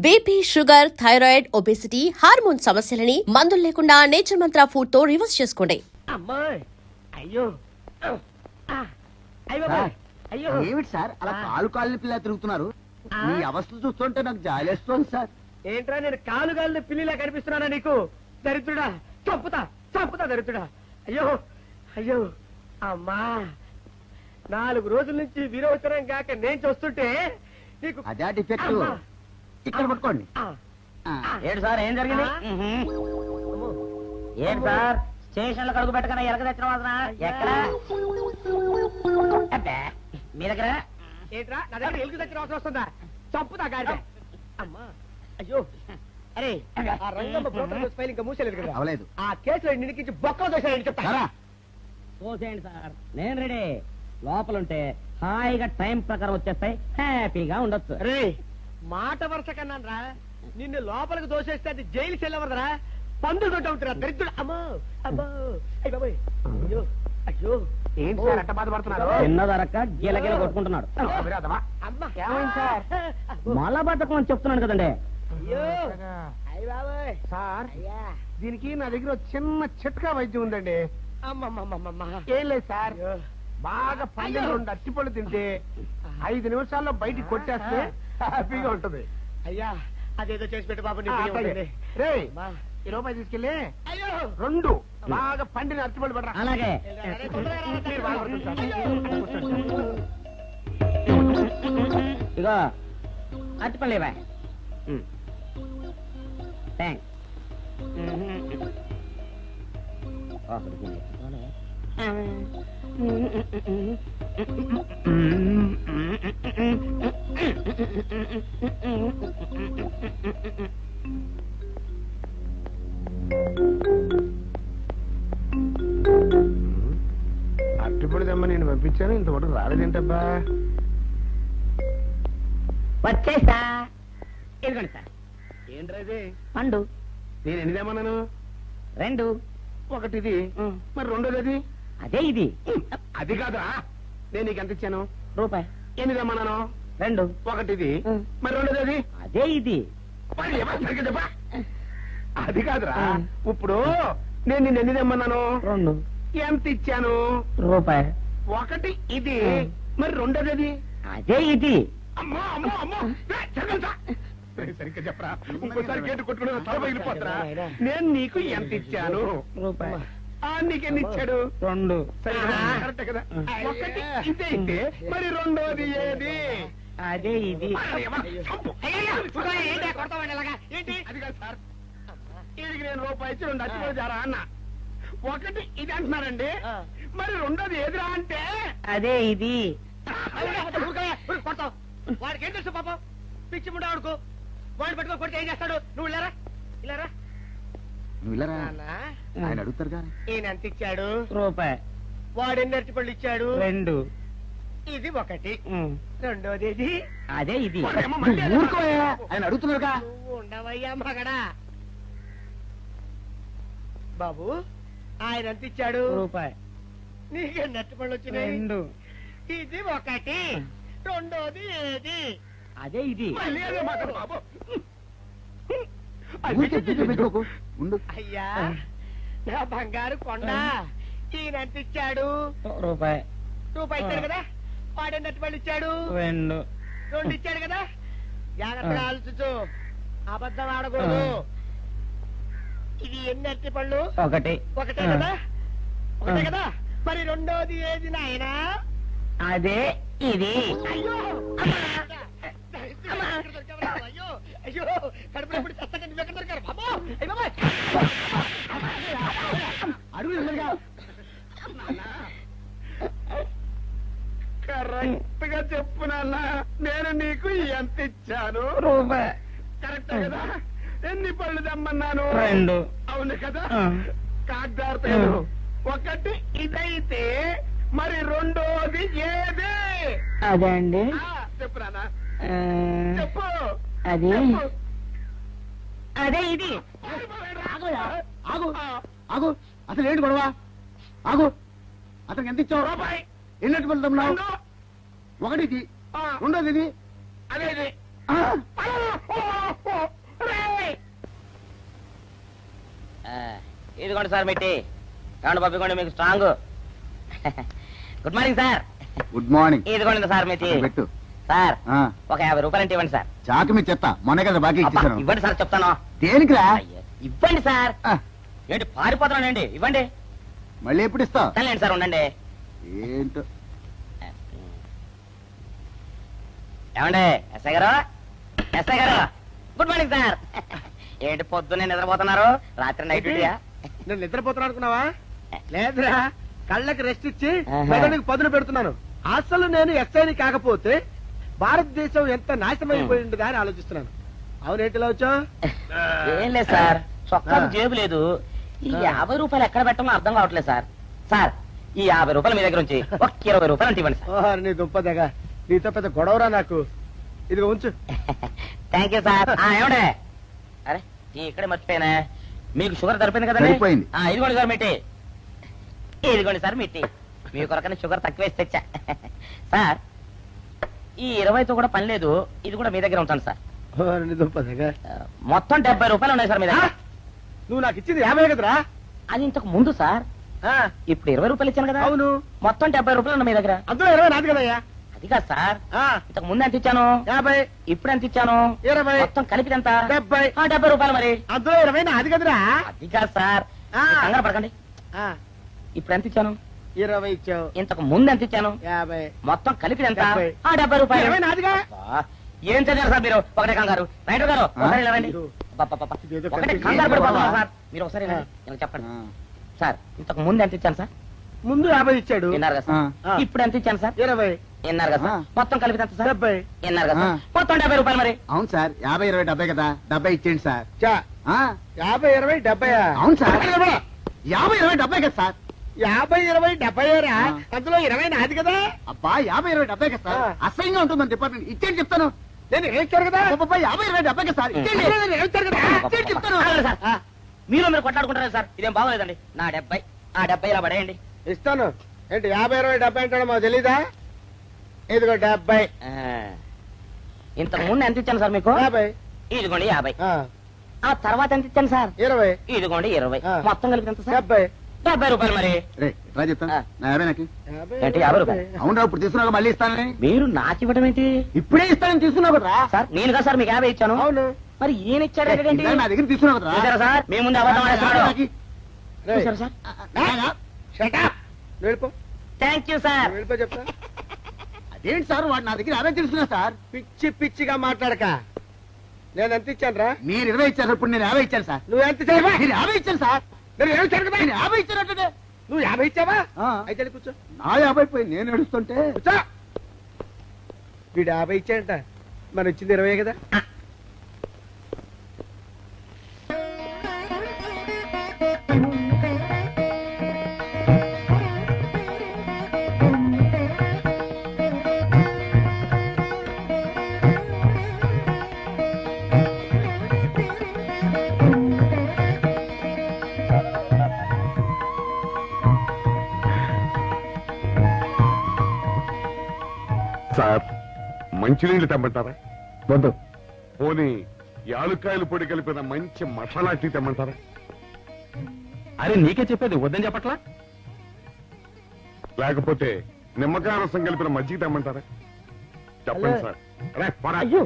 BP, sugar, thyroid, obesity, hormone సమస్యలని మందులు లేకుండా నేచర్ మంత్ర ఫుడ్ తో రివర్స్ చేసుకోండి. అమ్మాయి అయ్యో అయ్యో అయ్యో ఏమిటి సార్ అలా కాలు పిల్ల తిరుగుతున్నారు? మీ అవస్థ చూస్తుంటే నాకు జాలేస్తుంది సార్. ఏంట్రా నేను కాలుగాలిన పిల్లిలా కనిపిస్తున్నానా నీకు? దరిద్రుడా, చంపుతా చంపుతా దరిద్రుడా. అయ్యో అయ్యో అమ్మా, 4 రోజుల నుంచి విరోచనం కాక నేను చూస్తుంటే నీకు అదే డిఫెక్ట్. అమ్మా. ఇక్కడ పట్టుకోండి. ఏంటి సార్ ఏం జరిగింది? ఏంటి సార్ స్టేషన్ లో కడుగు పెట్టకన్నా ఎలక తెచ్చిన వాసన ఎక్కడ? అబ్బే, మీ దగ్గర ఏంట్రా నా దగ్గర ఎలుగు దగ్గర అవసరం వస్తుందా? చంపుతా గాడిద. అమ్మా అయ్యో అరే ఆ రంగమ్మ బ్రోకర్ ఫైల్ ఇంకా మూసేలేదు కదా? అవలేదు. ఆ కేసులో నిడికించి బొక్కలు దోశాడని చెప్తా. సరా? చూసేయండి సార్, నేను రెడీ. లోపలుంటే హాయిగా టైం ప్రకారం వచ్చేస్తాయి, హ్యాపీగా ఉండొచ్చు. రే మాట వరుస కన్నా రా, నిన్ను లోపలికి దోసేస్తే అది జైలు చెల్లవరదరా, పందులు తోట ఉంటారా దరిద్రుడు. అమ్మో అమ్మో అయ్య బాబోయ్, అయ్యో అయ్యో ఏంటి సార్ అట్ట బాధపడుతున్నారు? చిన్నదరక్క గిలగిల కొట్టుకుంటున్నాడు. అమ్మా ఏమైంది సార్? మలబద్ధకం అని చెప్తున్నాను కదండి. అయ్యో అయ్య బాబోయ్ సార్ అయ్యా. దీనికి నా దగ్గర ఒక చిన్న చిట్కా వైద్యం ఉందండి. అమ్మమ్మమ్మమ్మ ఏం లేదు సార్, బాగా పండిన 2 అట్టిపళ్ళు తింటే 5 నిమిషాల్లో బయటికి కొట్టేస్తే హ్యాపీగా ఉంటుంది. అయ్యా అదేదో చేసి పెట్టు బాబు. రే ఈ రూపాయి తీసుకెళ్ళి అయ్యో 2 బాగా పండిన అట్టిపళ్ళు పడరా. అలాగే మీరు బాధపడుతుంది సార్. ఇగో అరటిపల్లివా. థ్యాంక్స్. అట్టిపడి దమ్మ నేను పంపించాను, ఇంతవరకు రాలేదేంటబ్బా? వచ్చేసా. ఇదిగోండి సార్ ఏంట్రైతే పండు. నేను ఎన్ని తెమ్మన్నాను? 2. ఒకటిది, మరి రెండోది అది? అదే ఇది. అది కాదురా, నేను నీకు ఎంత ఇచ్చాను? రూపాయి. ఎన్ని తెమ్మన్నాను? 2. ఒకటిది, మరి రెండోది అది? అదే ఇది. మరి ఏమో సరిగ్గా చెప్పా. అది కాదురా, ఇప్పుడు నేను నిన్ను ఎన్ని తెమ్మన్నాను? 2. ఎంత ఇచ్చాను? రూపాయి. ఒకటి ఇది, మరి రెండోది అది? అదే ఇది. అమ్మో అమ్మో అమ్మో, సరిగ్గా చెప్పరా, ఇంకోసారి గేటు కొట్టుకుని తల పగిలిపోతారా? నేను నీకు ఎంత ఇచ్చాను? రూపాయి. నీకెన్ని ఇచ్చాడు? 2. సరిగ్గా కరెక్ట్ కదా? ఒకటి ఇదే అయితే మరి రెండోది ఏది? అదే ఇది. చంపు. అది కాదు సార్, వీడికి నేను రూపాయి ఇచ్చి 2 అచ్చిపోయి జారా అన్న. ఒకటి ఇది అంటున్నారండి, మరి రెండోది ఏదిరా అంటే? అదే ఇది. కొడతావు. వాడికి ఏం తెలుసు పాపం, పిచ్చి ముండా వాడుకో. వాడిని పట్టుకో కొడితే ఏం చేస్తాడు? నువ్వు ఇలారా ఇలారా. ఆయన అడుగుతారు కానీ ఈయన ఎంత ఇచ్చాడు? రూపాయి. వాడు ఎన్ని అరటిపళ్ళు ఇచ్చాడు? 2. ఇది ఒకటి, రెండోది ఇది. అదే ఇది. ఊరుకోయా, ఆయన అడుగుతున్నారుగా. నువ్వు ఉండవయ్యా మగడా. బాబు ఆయన ఎంత ఇచ్చాడు? రూపాయి. నీకెన్ని అరటిపళ్ళు వచ్చినాయి? 2. ఇది ఒకటి, రెండోది ఏది? అదే ఇది. మళ్ళీ అదే మాట బాబు. అయ్యా నా బంగారు కొండ, ఈయన ఎంత ఇచ్చాడు? రూపాయి. రూపాయి ఇచ్చాడు కదా. వాడెన్ని అరటిపళ్ళు ఇచ్చాడు? 2. 2 ఇచ్చాడు కదా. జాగ్రత్తగా ఆలోచించు, అబద్ధం ఆడకూడదు. ఇది ఎన్ని అరటిపళ్ళు? ఒకటి. ఒకటే కదా. ఒకటే కదా, మరి రెండోది ఏది నాయనా? అదే ఇది. అయ్యో అమ్మా! అయ్యో అయ్యో, కడుపులో ఎప్పుడు చస్తగా నువ్వు ఎక్కడ దొరికారు బాబు? అయ్య బాబాయ్, కరెక్ట్ గా చెప్పు నాన్న, నేను నీకు ఎంత ఇచ్చాను? రూపాయి. కరెక్ట్ కదా? ఎన్ని పళ్ళు తెమ్మన్నాను? 2. అవును కదా? కాగ్దార్తలేదు. ఒకటి ఇదైతే మరి రెండోది ఏది? అదే అండి. చెప్పు నాన్న, ఆ, చెప్పు. అది చెప్పు. అదే ఇది. ఆగు ఆగు, అసలు ఏంటి గొడవ? ఆగు, అతనికి ఎంత ఇచ్చావు? రూపాయి. ఎన్నట్టు వెళ్తున్నావు? ఒకటి ఇది, రెండోది ఇది, అదే ఇది. ఇదిగోండి సార్ మిట్టి ఏమండి పంపించండి మీకు strong. Good morning sir. Good morning. ఇదిగోండి సార్ మిట్టి. పెట్టు. సార్ ఆ, ఒక 50 రూపాయలు అంటే ఇవ్వండి సార్. చాకు మీ చెత్త మొన్న కదా బాకీ అబ్బా, ఇచ్చేసాను. ఇవ్వండి సార్ చెప్తాను. దేనికిరా? అయ్యో, ఇవ్వండి సార్. ఆ, ఏంటి పారిపోతున్నానండి, ఇవ్వండి. మళ్ళీ ఎప్పుడు ఇస్తావు? తనలేండి సార్, ఉండండి. ఏంటో. ఏమండి ఎస్ఐ గారు, ఎస్ఐ గారు, గుడ్ మార్నింగ్ సార్. ఏంటి పొద్దున్నే నిద్రపోతున్నారు? రాత్రి నైట్ డ్యూటీయా? నేను నిద్రపోతున్నా అనుకున్నావా? లేదురా, కళ్ళకి రెస్ట్ ఇచ్చి ఆహా. మెదడుకి పదును పెడుతున్నాను. అసలు నేను ఎస్ఐని కాకపోతే భారతదేశం ఎంత నాశనం అయిపోయి ఉండదా అని ఆలోచిస్తున్నాను. అవునేంటిలా వచ్చావు? ఏం లేదు సార్, చొక్కా ఆ. జేబు లేదు. ఈ ఆ. 50 రూపాయలు ఎక్కడ పెట్టాలో అర్థం కావట్లేదు సార్. సార్ ఈ 50 రూపాయలు మీ దగ్గర ఉంచి ఒక 20 రూపాయలు అంటే ఇవ్వండి సార్. ఓహో, నీ దుంపదగా, నీతో పెద్ద గొడవరా నాకు. ఇదిగో ఉంచు. Thank you sir. ఏమండే, అరే ఇక్కడే మర్చిపోయానా, మీకు షుగర్ సరిపోయింది కదండి? సరిపోయింది. ఇదిగోండి సార్ మిట్టి. ఇదిగోండి సార్ మిట్టి, మీ కొరకనే షుగర్ తక్కువ వేసి తెచ్చా. సార్ ఈ 20తో కూడా పని లేదు, ఇది కూడా మీ దగ్గర ఉంటాను సార్. ఓహో, నీ దుంపదగా. మొత్తం 70 రూపాయలు ఉన్నాయి సార్ మీ దగ్గర. నువ్వు నాకు ఇచ్చింది 50 కదరా? అది ఇంతకు ముందు సార్, ఆ, ఇప్పుడు 20 రూపాయలు ఇచ్చాను కదా. అవును. మొత్తం 70 రూపాయలు ఉన్నాయి మీ దగ్గర. అందులో 20 నాది కదయ్యా. అది కాదు సార్, ఆ, ఇంతకు ముందు ఎంత ఇచ్చాను, 50, ఇప్పుడు ఎంత ఇచ్చాను, 20, మొత్తం కలిపి ఎంత? 70. 70 రూపాయలు మరి. అందులో 20 నాది కదరా? అది కాదు సార్, ఆ. మీరు కంగారు పడకండి. ఆ, ఇప్పుడు ఎంత ఇచ్చాను, 20 ఇచ్చావు. ఇంతకు ముందు ఎంత ఇచ్చాను, 50. మొత్తం కలిపి ఎంత? 70. 70 రూపాయలు. 20 నాదిగా. అబ్బా, ఏం చదివారు సార్ మీరు? ఒకటే కంగారు. రైటర్ గారు ఒకసారి ఇలా రండి. అబ్బబ్బబ్బ. ఇదేదో ఒకటే కనిపించింది. కంగారు పడిపోతున్నారు బాబా. సార్. మీరు ఒకసారి ఇలా రండి. ఇలా చెప్పండి ఆ, సార్. ఇంతకు ముందు ఎంత ఇచ్చాను సార్? ముందు 50 ఇచ్చాడు. విన్నారు కదా సార్. ఆ. ఇప్పుడు ఎంత ఇచ్చాను సార్? 20, విన్నారు కదా సార్. ఆ. మొత్తం కలిపి ఎంత సార్? 70. విన్నారు కదా సార్. ఆ. మొత్తం 70 రూపాయలు మరి. అవును సార్, 50, 20, 70 కదా. 70 ఇచ్చేయండి సార్. చా, ఆ, 50, 20, 70. అవును సార్. 50, 20, 70 కదా సార్. 50, 20, 70 రా. ఆ. అందులో 20 నాది కదా. అబ్బా 50, 20, 70 కదా సార్. ఆ. అసహ్యంగా ఉంటుంది మన డిపార్ట్మెంట్. ఇచ్చేయండి చెప్తాను. నేను ఏడ్చాను కదా. అబ్బబ్బా, 50, 20, 70 కదా సార్. ఇచ్చేయండి. నేను ఏడ్చాను కదా. ఇచ్చేయండి చెప్తాను. ఆగండి సార్. మీరు మీరు కొట్లాడుకుంటారు సార్, ఇదేం బాగోలేదండి. నా 70, ఆ 70 ఇలా పడేయండి. ఇస్తాను. ఏంటి 50, 20, 70 అంటాడో మాకు తెలీదా? ఇదిగో 70. ఆ. ఇంతకు ముందు ఎంత ఇచ్చాను సార్ మీకు? 50. ఇదిగోండి 50. ఆ, ఆ తర్వాత ఎంత ఇచ్చాను సార్? 20. ఇదిగోండి 20. ఆ. మొత్తం కలిపి ఎంత సార్? 70. 70 రూపాయలు మరి. రే రా చెప్తాను. ఆ. నా 50 నాకు. 50, ఏంటి, 50 రూపాయలు? అవును రా, ఇప్పుడు తీసుకున్నాక మళ్ళీ ఇస్తానని. మీరు నాకు ఇవ్వడం ఏంటి ఇప్పుడే ఇస్తానని తీసుకున్నావు కదా. సార్? నేను కదా సార్ మీకు 50 ఇచ్చాను. అవును. మరి ఈయన ఇచ్చారు ఏంటి? ఇందాక నా దగ్గర తీసుకున్నావు కదా. చూసారా సార్, మీ ముందు అబద్ధం ఆడేస్తున్నాడు. రేయ్, చూసారా సార్? shut up. నువ్వు వెళ్ళిపో. Thank you sir. నువ్వు వెళ్ళిపో చెప్తా. అదేంటి సార్, వాడు నా దగ్గర 50 తీసుకున్నా సార్. పిచ్చి పిచ్చిగా మాట్లాడక. నేను ఎంత ఇచ్చాను రా? మీరు 20 ఇచ్చారు, ఇప్పుడు నేను 50 ఇచ్చాను సార్. నువ్వు ఎంత ఇచ్చావా? నేను 50 ఇచ్చాను సార్. నేను 20 ఇచ్చాను కదా. నేను 50 ఇచ్చానంటే నువ్వు 50 ఇచ్చావా? ఆ. అయితే వెళ్ళి కూర్చో. నా 50 పోయి నేను నడుస్తుంటే కూర్చో. వీడు 50 ఇచ్చాడంట, మన ఇచ్చింది 20 కదా. సార్ మంచినీళ్ళు తెమ్మంటారా? వద్దు. పోనీ యాలుక్కాయలు పొడి కలిపిన మంచి మసాలా టీ తెమ్మంటారా? అరే నీకే చెప్పేది వద్దని చెప్పట్లా? లేకపోతే నిమ్మకాయ రసం కలిపిన మజ్జిగ తెమ్మంటారా? చెప్పండి హలో. సార్. అరే, పోరా. అయ్యో.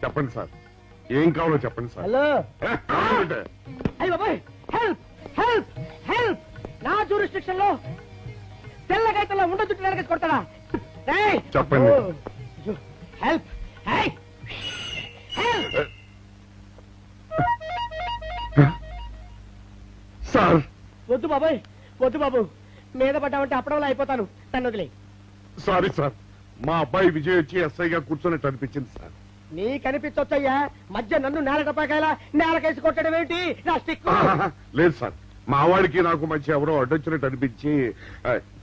చెప్పండి సార్, ఏం కావాలో చెప్పండి సార్. హలో. అరే, కావాలంటే. అయ్య బాబాయ్, హెల్ప్ హెల్ప్ హెల్ప్. నా జ్యూరిస్డిక్షన్ లో తెల్లగైతల్లో ఉండ చుట్టూ వెనకేసి కొడతాడా? రేయ్. చెప్పండి. ఓ, అయ్యో, హెల్ప్. హై. హెల్ప్. సార్ వద్దు బాబాయ్, వద్దు బాబు. మీద పడ్డామంటే అప్పడంలో అయిపోతాను. నన్ను వదిలే. సారీ సార్, మా అబ్బాయి విజయ్ వచ్చి ఎస్ఐగా కూర్చొని అనిపించింది సార్. నీ కనిపించొచ్చయ్యా, మధ్య నన్ను నేల టపాకాయలా నేలకేసి కొట్టడం ఏంటి? నా స్టిక్. లేదు సార్, మా వాడికి నాకు మధ్య ఎవరో అడ్డొచ్చినట్టు అనిపించి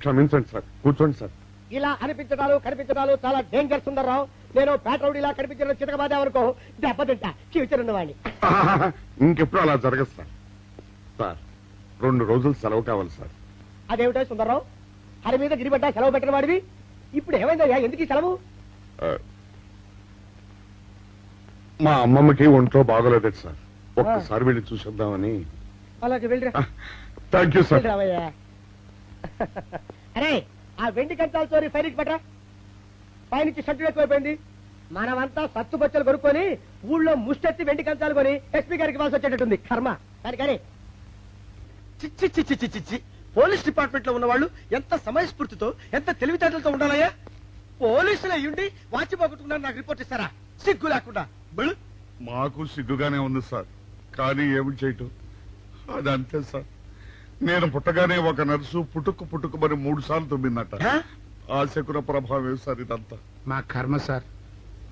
క్షమించండి సార్, కూర్చోండి సార్. ఇలా అనిపించడాలు కనిపించడాలు చాలా డేంజర్ సుందర్రావు. నేను పేట్రౌడీలా కనిపించడం చితకబాదామనుకో, దెబ్బతింటా ఫ్యూచర్ ఉన్నవాడిని. ఇంకెప్పుడు అలా జరగదు సార్. సార్ 2 రోజులు సెలవు కావాలి సార్. అదేమిటో సుందర్రావు, హరి మీద గిరిబడ్డా సెలవు పెట్టిన వాడివి. ఇప్పుడు ఏమైందయ్యా, ఎందుకు ఈ సెలవు? మా అమ్మమ్మకి ఒంట్లో బాగోలేదు సార్, ఒక్కసారి వెళ్ళి చూసేద్దామని. అలాగే వెళ్ళిరా థ్యాంక్ యూ సార్ రావయ్యా. అరే ఆ వెండి కంచాలతో ఫైర్కి పట్రా. పైనుంచి షట్టు ఎక్కువైపోయింది. మనమంతా సత్తు బచ్చలు కొనుక్కొని ఊళ్ళో ముష్టెత్తి వెండి కంచాలు కొని ఎస్పీ గారికి ఇవ్వాల్సి వచ్చేటట్టుంది కర్మ. కానీ చిచ్చి చిచ్చి చిచ్చి చిచ్చి పోలీస్ డిపార్ట్మెంట్ లో ఉన్న వాళ్ళు ఎంత సమయస్ఫూర్తితో ఎంత తెలివితేటలతో ఉండాలయ్యా. పోలీసులు అయ్యుండి వాచి పోగొట్టుకున్నారు నాకు రిపోర్ట్ ఇస్తారా? సిగ్గు లేకుండా బళ్ళు. మాకు సిగ్గుగానే ఉంది సార్, కానీ ఏమి చేయటం అదంతే సార్. నేను పుట్టగానే ఒక నర్సు పుట్టుకుమని 3 సార్లు తుమ్మిందట. ఆ శకున ప్రభావం సార్ ఇదంతా. మా కర్మ సార్.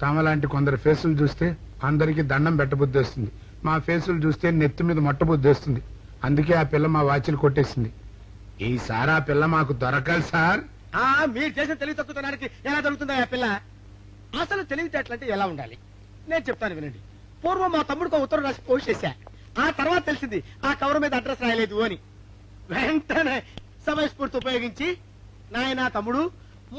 తమలాంటి కొందరు ఫేసులు చూస్తే అందరికి దండం పెట్టబుద్ధి వస్తుంది. మా ఫేసులు చూస్తే నెత్తి మీద మొట్టబుద్ధి వస్తుంది. అందుకే ఆ పిల్ల మా వాచిలు కొట్టేసింది. ఈసారి ఆ పిల్ల మాకు దొరకాలి సార్. మీరు చేసిన తెలివి తక్కువతనానికి ఎలా దొరుకుతుందా ఆ పిల్ల? అసలు తెలివితేటలంటే ఎలా ఉండాలి నేను చెప్తాను వినండి. పూర్వం మా తమ్ముడికి ఉత్తరం రాసి పోస్ట్ చేశా. ఆ తర్వాత తెలిసింది ఆ కవర్ మీద అడ్రస్ రాయలేదు అని. వెంటనే సమయస్ఫూర్తి ఉపయోగించి నాయనా తమ్ముడు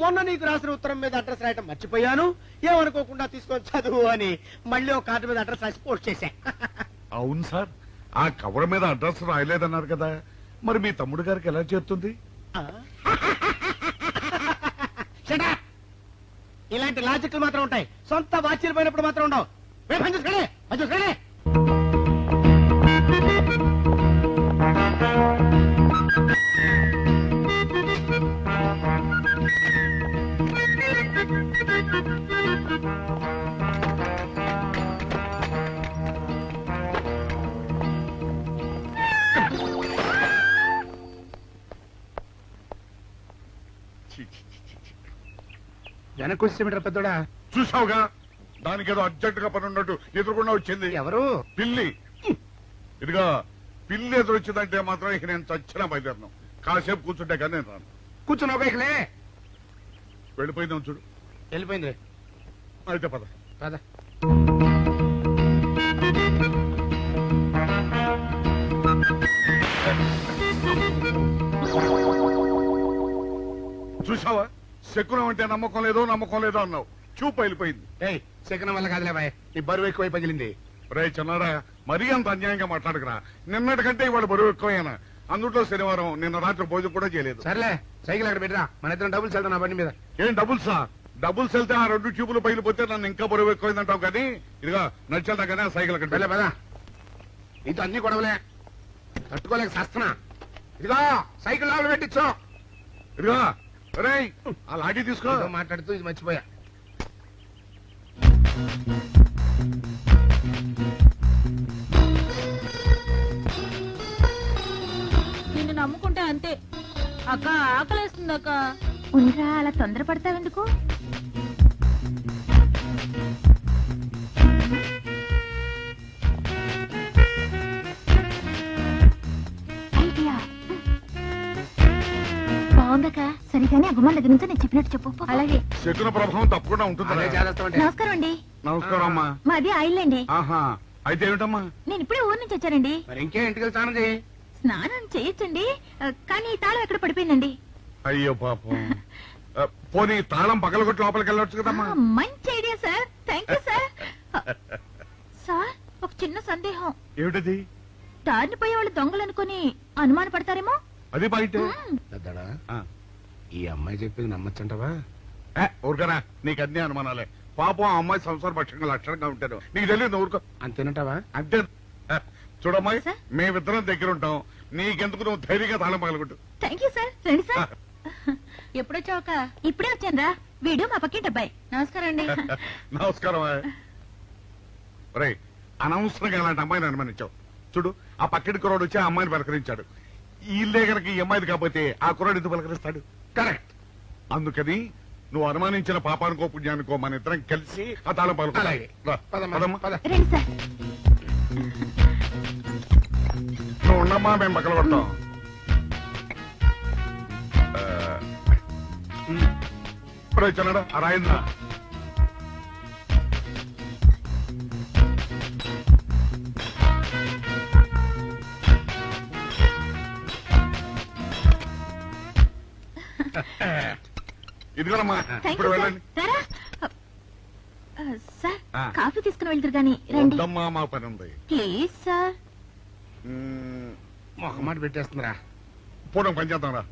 మొన్న నీకు రాసిన ఉత్తరం మీద అడ్రస్ రాయటం మర్చిపోయాను, ఏమనుకోకుండా తీసుకొని చదువు అని మళ్ళీ ఒక కార్డు మీద అడ్రస్ రాసి పోస్ట్ చేశా. అవును సార్, ఆ కవర్ మీద అడ్రస్ రాయలేదన్నారు కదా, మరి మీ తమ్ముడు గారికి ఎలా చేరుతుంది? Shut up! ఇలాంటి లాజిక్లు మాత్రం ఉంటాయి, సొంత వాచీలు పోయినప్పుడు మాత్రం ఉండవు. పని చూసుకోండి, పని చూసుకోండి. వెనక్కి వచ్చేమిట్రా పెద్దోడా? చూసావుగా, దానికేదో అర్జెంట్ గా పని ఉన్నట్టు ఎదురుకుండా వచ్చింది. ఎవరు? పిల్లి. ఇదిగా పిల్లి ఎదురొచ్చిందంటే మాత్రం ఇక నేను చచ్చిన బయలుదేరను. కాసేపు కూర్చుంటే కానీ నేను రాను. కూర్చుని ఒకలే వెళ్ళిపోయిందాం చూడు. వెళ్ళిపోయింది. అయితే పద. పద. చూసావా, శకునం అంటే నమ్మకం లేదో అన్నావు. చూపు వెళ్ళిపోయింది. ఏయ్, శకనం వల్ల కాదులే బాయ్, నీ బరువు ఎక్కువై పగిలింది. రే చిన్నారా, మరీ అంత అన్యాయంగా మాట్లాడుకురా. నిన్నటికంటే ఇవాళ బరువు ఎక్కువైనా. అందులో శనివారం నిన్న రాత్రి భోజనం కూడా చేయలేదు. సర్లే, సైకిల్ అక్కడ పెట్టరా, మన ఇద్దరం డబ్బులు వెళ్తాం నా బండి మీద. ఏం డబుల్సా? డబుల్స్ వెళ్తే ఆ 2 ట్యూబులు పగిలిపోతే నన్ను ఇంకా బరువు ఎక్కువైందంటావు. కానీ ఇదిగా నడిచేదా కానీ ఆ సైకిల్ అక్కడ వెళ్ళే పదా. నీతో అన్ని గొడవలే, తట్టుకోలేక సస్తున్నా. ఇదిగో సైకిల్ లోపల పెట్టించు. ఇదిగా రే, ఆ లాఠీ తీసుకో. ఏదో మాట్లాడుతూ ఇది మర్చిపోయా. నిన్ను నమ్ముకుంటే అంతే అక్క. ఆకలేస్తుంది అక్క. ఉండరా, అలా తొందరపడతావెందుకు? ఐడియా బాగుందక్క. సరిగానే ఆ గుమ్మం దగ్గర నుంచి నేను చెప్పినట్టు చెప్పు. అలాగే. శకున ప్రభావం తప్పకుండా ఉంటుంది. అదే చేస్తామంటే. నమస్కారం అండి. నమస్కారం అమ్మా. మాది ఆయిల్ అండి. ఆహా, అయితే ఏమిటమ్మా? నేను ఇప్పుడే ఊరు నుంచి వచ్చానండి. మరి ఇంకే ఇంటికి వెళ్ళి స్నానం చేయి. స్నానం చేయొచ్చండి, కానీ ఈ తాళం ఎక్కడ పడిపోయిందండి. అయ్యో పాపం. పోనీ తాళం పగలగొట్టి లోపలికి వెళ్ళొచ్చు కదమ్మా. మంచి idea sir, thank you sir. Sir, ఒక చిన్న సందేహం. ఏమిటది? దారిని పోయే వాళ్ళు దొంగలు అనుకుని అనుమాన పడతారేమో. అది బయట. పెద్దడా, ఈ అమ్మాయి చెప్పింది నమ్మచ్చంటవా? ఊరుకనా, నీకు అన్ని అనుమానాలే. పాపం ఆ అమ్మాయి సంసార పక్షంగా లక్షణంగా ఉంటాను. నీకు తెలియదు ఊరుకో. అంతేనంటావా? అంతే. చూడమ్మాయి, సార్? మేమిద్దరం దగ్గర ఉంటాం. నీకెందుకు, నువ్వు ధైర్యంగా తాళం పగలగొట్టు. Thank you sir. రండి సార్. ఎప్పుడొచ్చావుక? ఇప్పుడే వచ్చాను రా. వీడు మా పక్కింటి అబ్బాయి. నమస్కారం అండి. నమస్కారం. రే, అనవసరంగా అలాంటి అమ్మాయిని అనుమానించావు. చూడు, ఆ పక్కింటి కుర్రాడు వచ్చి ఆ అమ్మాయిని పలకరించాడు. ఈ ఇల్లే గనక ఈ అమ్మాయిది కాకపోతే ఆ కుర్రాడు ఎందుకు పలకరిస్తాడు? కరెక్ట్. అందుకని నువ్వు అనుమానించిన పాపానికో పుణ్యానికో మన ఇద్దరం కలిసి ఆ తాళం పలుకు. అలాగే. పదమ్మా, పద. రండి సార్. నువ్వు ఉండమ్మా, మేము పక్కన పడతాం. చిన్నడా ఆ రాయిందా? ఇదిగోనమ్మా, థ్యాంక్ ఇప్పుడు యూ సార్. వెళ్ళండి. రారా. సార్, ఆ. కాఫీ తీసుకుని వెళ్తారు గాని రండి వద్దమ్మా, మా పని ఉంది. Please sir. మొహమాట పెట్టేస్తుందిరా. పోవడం పని చేద్దాంరా.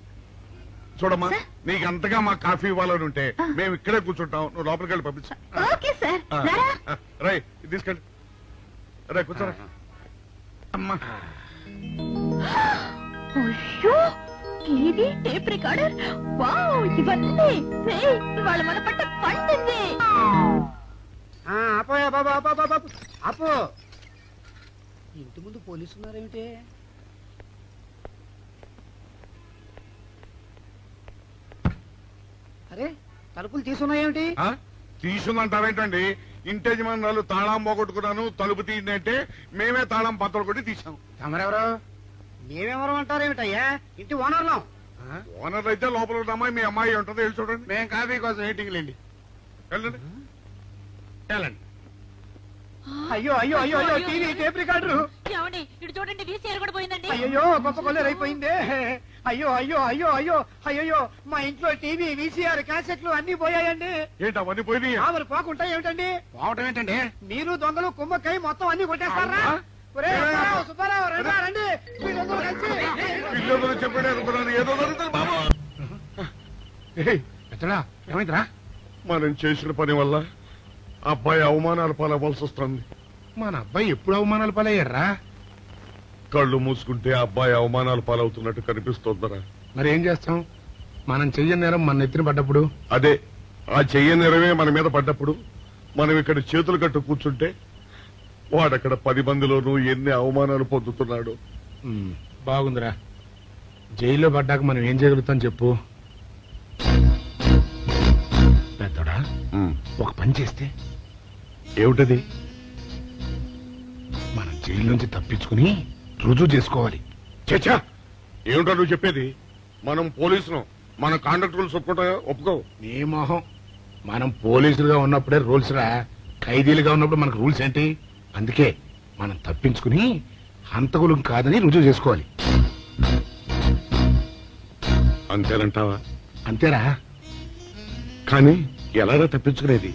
చూడమ్మా, నీకు అంతగా మా కాఫీ ఇవ్వాలని ఉంటే మేము ఇక్కడే కూర్చుంటాం, నువ్వు లోపలికి వెళ్ళి పంపించు. Okay sir. రై తీసుకెళ్ళి రే కూర్చోరా. అమ్మా అయ్యో, టీవీ, టేప్ రికార్డర్, వావ్, ఇవన్నీ ఇవాళ మన పట్ట పండింది. ఆపోయా బాబా, ఆపో. ఇంటి ముందు పోలీసు ఉన్నారేమిటి? అరే, తలుపులు తీసున్నాయేమిటి? తీసుందంటారేంటండి? ఇంటి యజమానులు తాళం పోగొట్టుకున్నాను, తలుపు తీయండి అంటే మేమే తాళం పత్రం కొట్టి తీసాం. తమరెవరు? మేమెవరు అంటారేమిటయ్యా? ఇంటి ఓనర్లం. ఓనర్ అయితే లోపల ఉన్న అమ్మాయి మీ అమ్మాయి ఉంటుందో వెళ్ళి చూడండి. మేము కాఫీ కోసం మీటింగ్ లేండి. వెళ్ళండి వెళ్ళండి. అయ్యో అయ్యో అయ్యో అయ్యో, టీవీ, టేప్ రికార్డరు. ఏమండి ఇటు చూడండి, వీసీఆర్ కూడా పోయిందండి. అయ్యో, గొప్ప కొల్లేరు అయిపోయిందే. అయ్యో అయ్యో అయ్యో అయ్యో అయ్యో, మా ఇంట్లో టీవీ, వీసీఆర్, క్యాసెట్లు అన్ని పోయాయండి. ఏంటి అవన్నీ పోయినాయి? మరి పోకుంటా ఏమిటండి? పోవటం ఏంటండి? మీరు దొంగలు కుమ్మక్కై మొత్తం అన్ని కొట్టేస్తారా? ఒరేయ్, సుబ్బారావు, సుబ్బారావు, రండి, రండి. మీరందరూ కలిసి. పిల్లలు చెప్పాడు అనుకున్నాను, ఏదో జరుగుతుంది బాబు. ఎత్తడా ఏమైందిరా? మనం చేసిన పని వల్ల అబ్బాయి అవమానాలు పాలవలసి వస్తుంది. మన అబ్బాయి ఎప్పుడు అవమానాలు పాలయ్యారా? కళ్ళు మూసుకుంటే అబ్బాయి అవమానాలు పాలవుతున్నట్టు కనిపిస్తోందరా. మరి ఏం చేస్తాం? మనం చెయ్యని నేరం మన నెత్తిన పడ్డప్పుడు, అదే ఆ చెయ్యని నెరవే మన మీద పడ్డప్పుడు మనం ఇక్కడ చేతులు కట్టు కూర్చుంటే వాడక్కడ 10 మందిలోనూ ఎన్ని అవమానాలు పొందుతున్నాడు. బాగుందిరా. జైల్లో పడ్డాక మనం ఏం చేయగలుగుతాం చెప్పు? పెద్దోడా, ఒక పని చేస్తే ఏమిటది? మనం జైలు నుంచి తప్పించుకుని రుజువు చేసుకోవాలి. చచ్చా, ఏమిటో నువ్వు చెప్పేది? మనం పోలీసులు, మన కాంట్రాక్ట్ రూల్స్ ఒప్పుకో. నీ మొహం. మనం పోలీసులుగా ఉన్నప్పుడే రూల్స్ రా. ఖైదీలుగా ఉన్నప్పుడు మనకు రూల్స్ ఏంటి? అందుకే మనం తప్పించుకుని హంతకులు కాదని రుజువు చేసుకోవాలి. అంతేనంటావా? అంతేరా. కానీ ఎలాగా తప్పించుకునేది?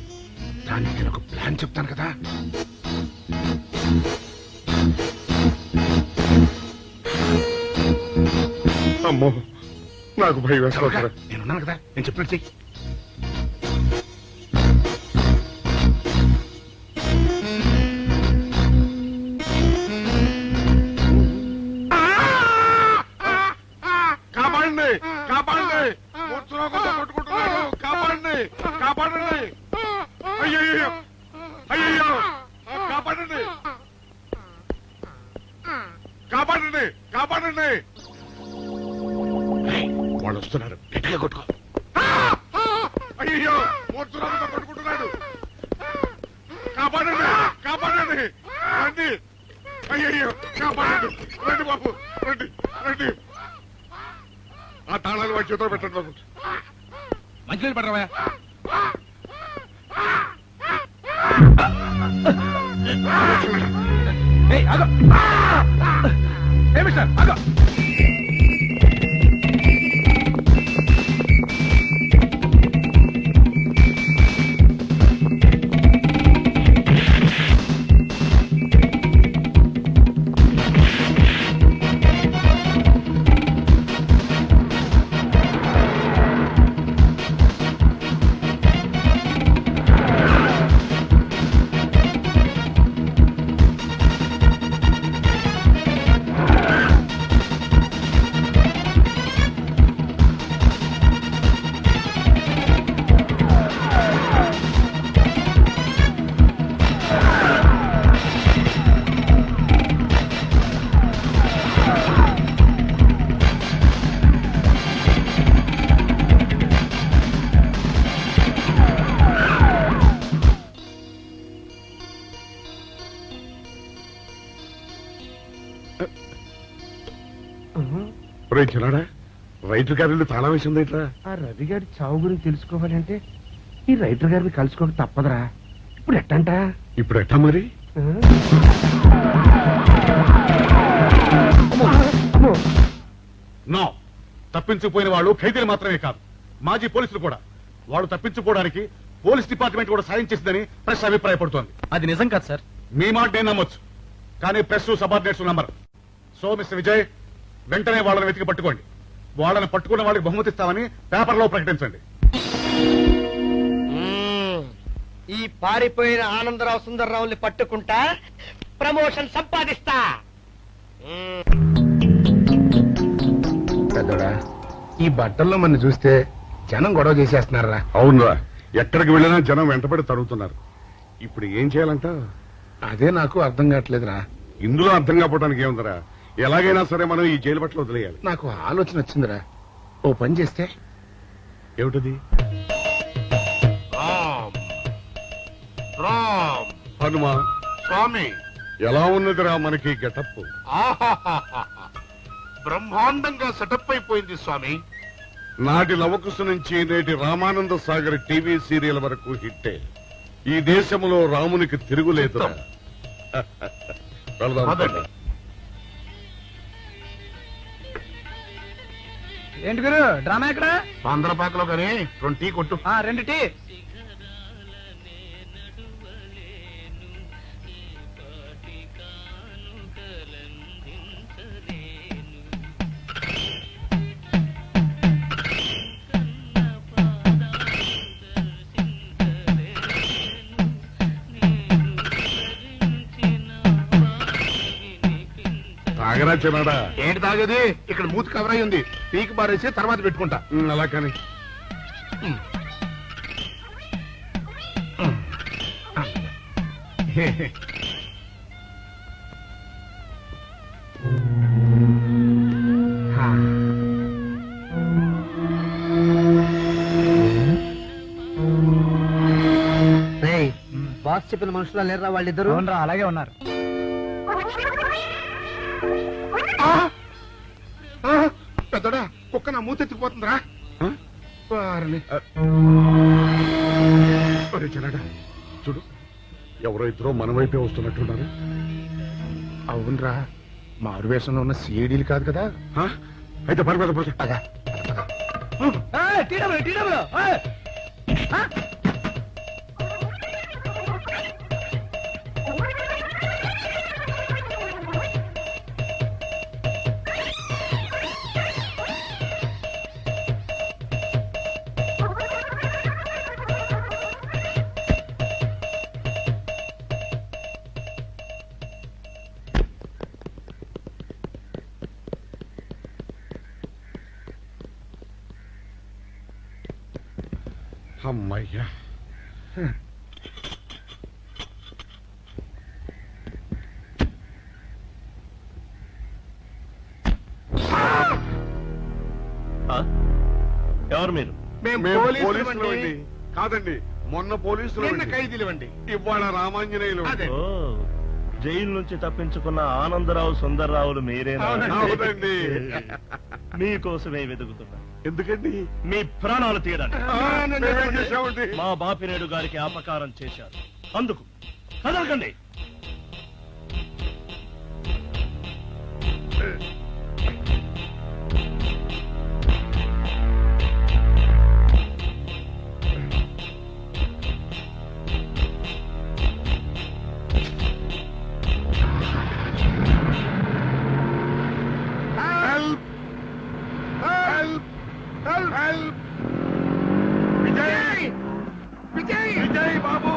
దానికి నేను ఒక ప్లాన్ చెప్తాను కదా. అమ్మో, నాకు భయం వేస్తా. నేనున్నాను కదా, నేను చెప్పినట్టు చెయ్యి. కాపాడండి, కాపాడండి, కొట్టుకుంటున్నాడు, కాపాడండి, కాపాడండి. అయ్యో అయ్యో, కాపాడండి, కాపాడండి, కాపాడండి. వాళ్ళు వస్తున్నారు, గట్టిగా కొట్టుకో. అయ్యో, మూర్తురాలతో కొట్టుకుంటున్నాడు. కాపాడండి, కాపాడండి, రండి. అయ్యో, కాపాడండి, రండి బాబు, రండి, రండి. ఆ తాళాలు వాడి చేతిలో పెట్టండి బాబు. మంచినీళ్ళు పడరావా? చిన్నాడా, రైటర్ గారి తాళం వేసింది ఇట్లా. ఆ రవి గారి చావు గురించి తెలుసుకోవాలంటే ఈ రైటర్ గారిని కలుసుకోక తప్పదురా. ఇప్పుడు ఎట్టంట? ఇప్పుడు ఎట్టా మరి? నో, తప్పించుకుపోయిన వాళ్ళు ఖైదీలు మాత్రమే కాదు, మాజీ పోలీసులు కూడా. వాళ్ళు తప్పించుకోవడానికి పోలీస్ డిపార్ట్మెంట్ కూడా సాయం చేసిందని ప్రెస్ అభిప్రాయపడుతోంది. అది నిజం కాదు సార్. మీ మాట నేను నమ్మొచ్చు, కానీ press subordinates number. So mister Vijay, వెంటనే వాళ్ళని వెతికి పట్టుకోండి. వాళ్ళని పట్టుకున్న వాళ్ళకి బహుమతి ఇస్తామని పేపర్లో ప్రకటించండి. ఈ పారిపోయిన ఆనందరావు సుందర్రావుని పట్టుకుంటా ప్రమోషన్ సంపాదిస్తా. పెద్దోడా, ఈ బట్టల్లో మన చూస్తే జనం గొడవ చేసేస్తున్నారా? అవునరా, ఎక్కడికి వెళ్ళినా జనం వెంటబడి తరుగుతున్నారు. ఇప్పుడు ఏం చేయాలంట? అదే నాకు అర్థం కావట్లేదురా. ఇందులో అర్థం కాకపోవడానికి ఏముందరా? ఎలాగైనా సరే మనం ఈ జైలు బట్టలు వదిలేయాలి. నాకు ఆలోచన వచ్చిందిరా. ఓ పని చేస్తే ఏమిటది? రామ్ హనుమా స్వామి, ఎలా ఉన్నదిరా మనకి గెటప్? బ్రహ్మాండంగా సెటప్ అయిపోయింది స్వామి. నాటి లవకుశ నుంచి నేటి రామానంద సాగర్ టీవీ సీరియల్ వరకు హిట్టే. ఈ దేశంలో రామునికి తిరుగులేదురా. వెళ్దాం. ఏంటి గురు డ్రామా ఎక్కడ? ఆంధ్రపాకలో కానీ 2 టీ కొట్టు. 2 టీ. తాగరా చిన్నాడా? ఏంటి తాగేది? ఇక్కడ మూతి కవర్ అయి ఉంది. పీకి బారేసి తర్వాత పెట్టుకుంటా. అలా కానీ బాస్ చెప్పిన మనుషులా లేరా వాళ్ళిద్దరు? అలాగే ఉన్నారు. పెద్దోడా, కుక్క నా మూతెత్తిపోతుందిరా. చిన్నాడా చూడు, ఎవరో ఇద్దరు మన వైపే వస్తున్నట్టున్నారు. అవునరా, మారు వేషంలో ఉన్న సీడీలు కాదు కదా. అయితే పర్వాలేదు. అమ్మయ్యా, ఎవరు మీరు? మేము పోలీసులు. కాదండి, మొన్న పోలీసులు ఖైదీలు అండి. ఇవాళ రామాంజనేయులు. జైలు నుంచి తప్పించుకున్న ఆనందరావు సుందర్రావులు మీరేనా? అవునండి. మీకోసమే వెతుకుతున్నా. ఎందుకండి? మీ ప్రాణాలు తీయడానికి. మా మా బాపినేడు గారికి అపకారం చేశారు, అందుకు కదలకండి. విజయ్ బాబు,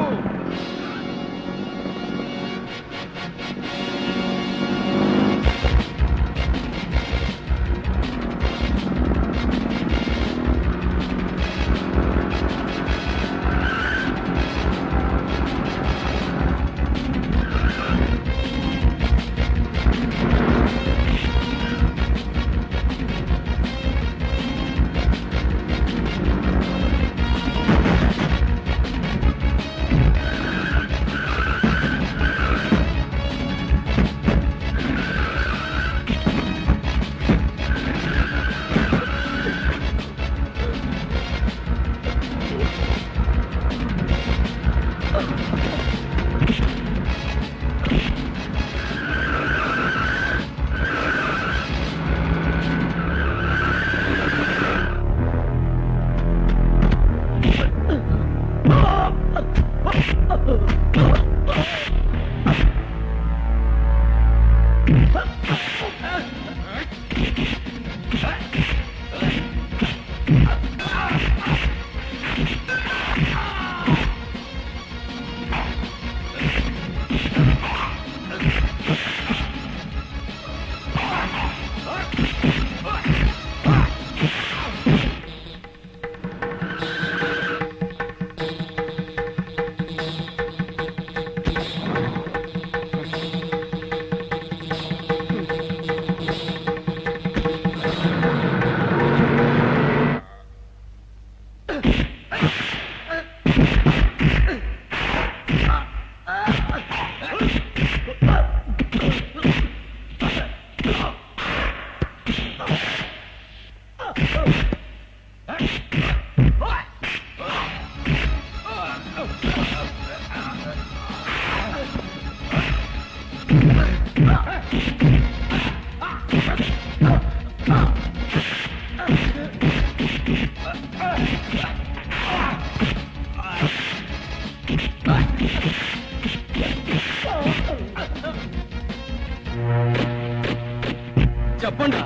చెప్పండి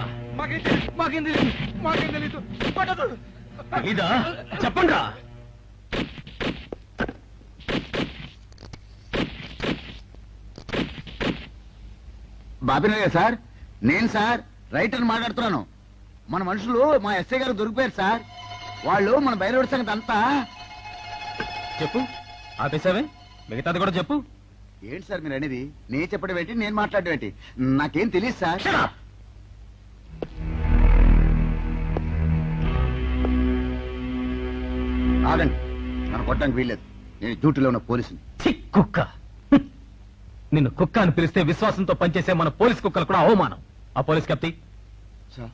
మాకేం తెలీదు పట్టదు. ఇదా చెప్పండి బాబినయ్య సార్, నేను సార్ రైటర్ మాట్లాడుతున్నాను. మన మనుషులు మా ఎస్ఐ గారు దొరికిపోయారు సార్. వాళ్ళు మన బయలుదేరి సంగతి అంతా. చెప్పు. ఆపేసావే? మిగతాది కూడా చెప్పు. ఏంటి సార్ మీరు అనేది? నేను చెప్పడం ఏంటి, నేను మాట్లాడడం ఏంటి? నాకేం తెలియదు సార్. ఆగండి, నన్ను కొట్టడానికి వీల్లేదు. నేను డ్యూటీలో ఉన్న పోలీసుని. ఛీ, కుక్క. నిన్ను కుక్క అని పిలిస్తే విశ్వాసంతో పనిచేసే మన పోలీస్ కుక్కలు కూడా అవమానం. ఆ పోలీస్ కెప్తి సార్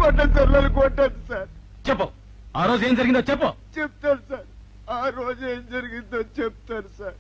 కొట్టండి సార్, నన్ను కొట్టండి సార్. చెప్పు. ఆ రోజు ఏం జరిగిందో చెప్పు. చెప్తాను సార్, ఆ రోజు ఏం జరిగిందో చెప్తాను సార్.